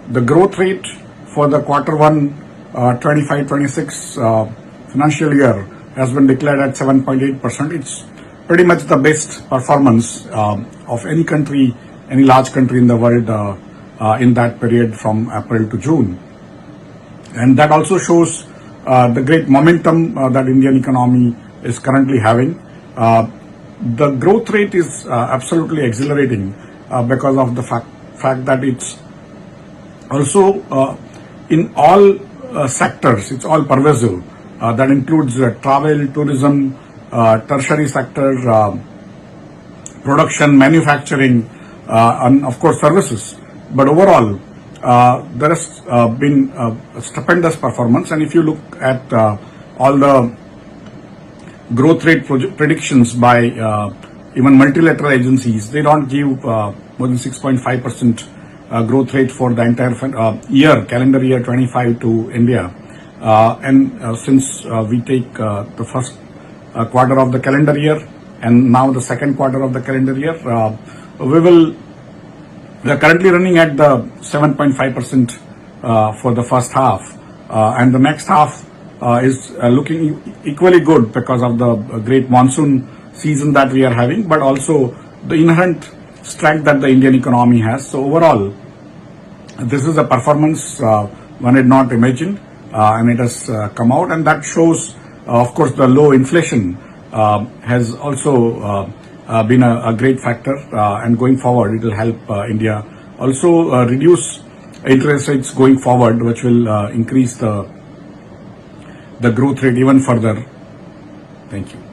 the growth rate for the Q1 25-26 financial year has been declared at 7.8%. It's pretty much the best performance of any country, any large country in the world in that period from April to June. And that also shows the great momentum that Indian economy is currently having. The growth rate is absolutely exhilarating because of the fact that it's also in all sectors, it's all pervasive. That includes travel, tourism, tertiary sector, production, manufacturing, and of course services. But overall, there has been a stupendous performance. And if you look at all the growth rate predictions by even multilateral agencies, they don't give more than 6.5% growth rate for the entire year, calendar year 25 to India. And since we take the first quarter of the calendar year and now the second quarter of the calendar year, we are currently running at the 7.5% for the first half, and the next half is looking equally good because of the great monsoon season that we are having, but also the inherent strength that the Indian economy has. So overall, this is a performance one had not imagined, and it has come out, and that shows, of course, the low inflation has also been a great factor, and going forward, it will help India also reduce interest rates going forward, which will increase the growth rate even further. Thank you.